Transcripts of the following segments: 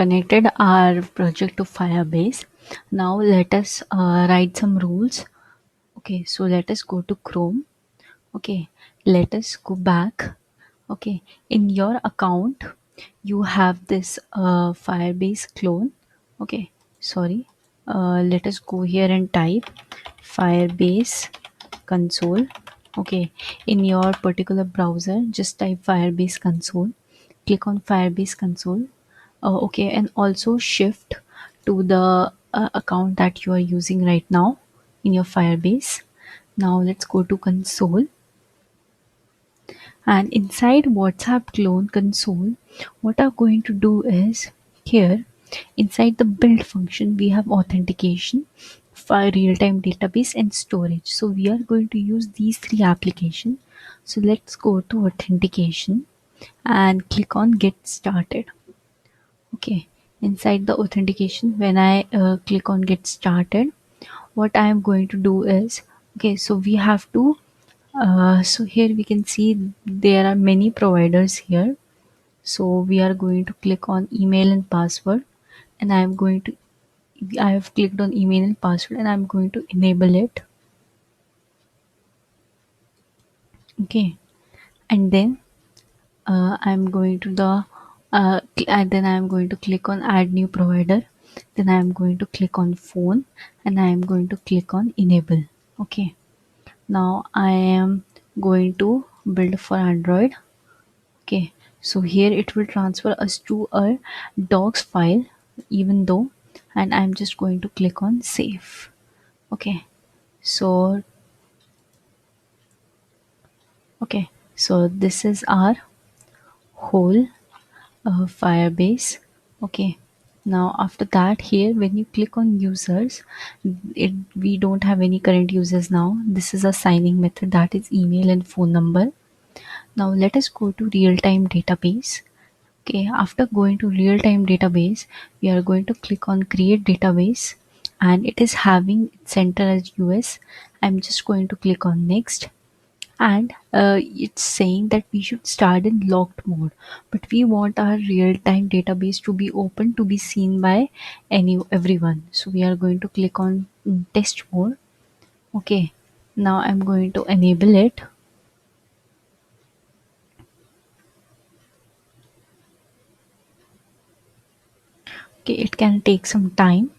connected our project to Firebase. Now let us write some rules. Okay, so let us go to Chrome. Okay, let us go back. Okay, in your account, you have this Firebase clone. Okay, sorry. Let us go here and type Firebase console. Okay, in your particular browser, just type Firebase console. Click on Firebase console. Okay, and also shift to the account that you are using right now in your Firebase. Now let's go to console, and inside WhatsApp clone console, what I'm going to do is here inside the build function we have authentication, file real-time database and storage. So we are going to use these three applications. So let's go to authentication and click on get started. Okay, inside the authentication, when I click on get started, what I am going to do is, okay, so we have to so here we can see there are many providers here. So we are going to click on email and password, and I have clicked on email and password, and I'm going to enable it. Okay, and then I'm going to the and then I'm going to click on add new provider. Then I'm going to click on phone, and I'm going to click on enable. Okay, now I am going to build for Android. Okay, so here it will transfer us to a docs file, even though, and I'm just going to click on save. Okay, so so this is our whole Firebase. Okay, now after that, here when you click on users, we don't have any current users now. This is a signing method, that is email and phone number. Now let us go to real-time database. Okay, after going to real-time database, we are going to click on create database, and it is having center as US. I'm just going to click on next, and it's saying that we should start in locked mode, but we want our real-time database to be open to be seen by everyone. So we are going to click on test mode. Okay, now I'm going to enable it. Okay, it can take some time.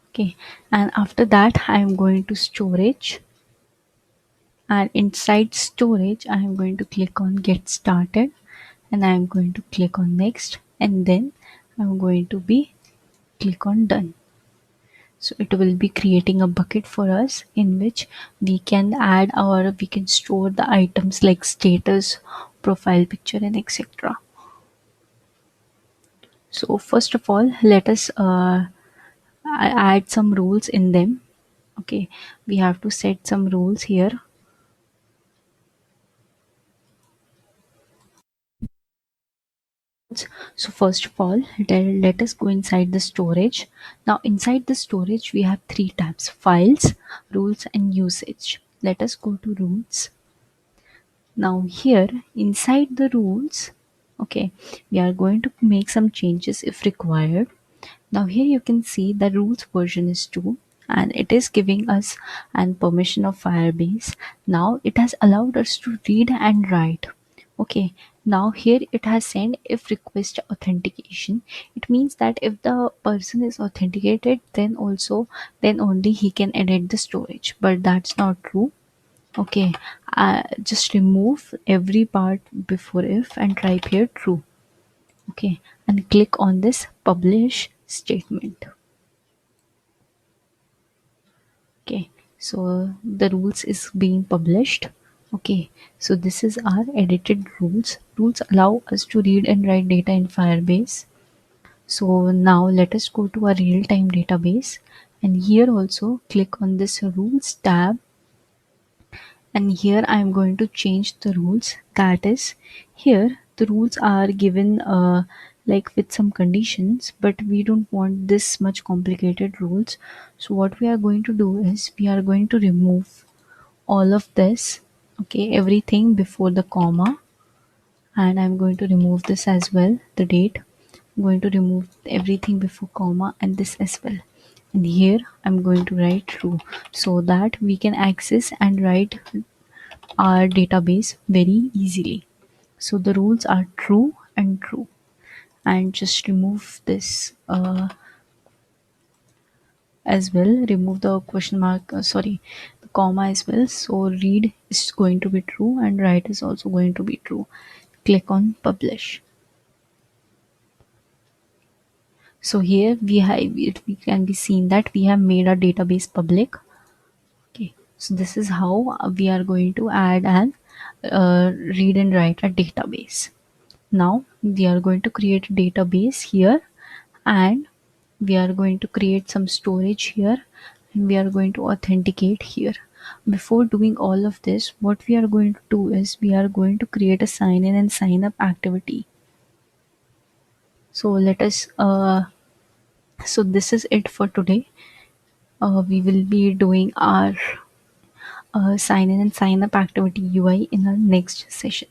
Okay, and after that I'm going to storage, and inside storage I am going to click on get started, and I am going to click on next, and then I'm going to be click on done. So it will be creating a bucket for us in which we can add we can store the items like status, profile picture and etc. So first of all, let us add some rules in them. Okay, we have to set some rules here. So first of all, let us go inside the storage. Now inside the storage we have three tabs: files, rules and usage. Let us go to rules. Now here inside the rules, okay, we are going to make some changes if required. Now here you can see the rules version is 2, and it is giving us an permission of Firebase. Now it has allowed us to read and write. Okay, now here it has sent if request authentication. It means that if the person is authenticated, then only he can edit the storage, but that's not true. Okay, just remove every part before if and type here true. Okay, and click on this publish statement. Okay, so the rules is being published. Okay, so this is our edited rules. Rules allow us to read and write data in Firebase. So now let us go to our real-time database, and here also click on this rules tab, and here I am going to change the rules. That is, here the rules are given like with some conditions, but we don't want this much complicated rules. So what we are going to do is we are going to remove all of this. Okay, everything before the comma, and I'm going to remove this as well, the date. I'm going to remove everything before comma and this as well. And here I'm going to write true so that we can access and write our database very easily. So the rules are true and true. And just remove this as well, remove the question mark, sorry, the comma as well. So read is going to be true and write is also going to be true. Click on publish. So here we can be seen that we have made our database public. Okay, so this is how we are going to add and read and write a database. Now we are going to create a database here, and we are going to create some storage here, and we are going to authenticate here. Before doing all of this, what we are going to do is we are going to create a sign in and sign up activity. So let us so this is it for today. We will be doing our sign in and sign up activity UI in our next session.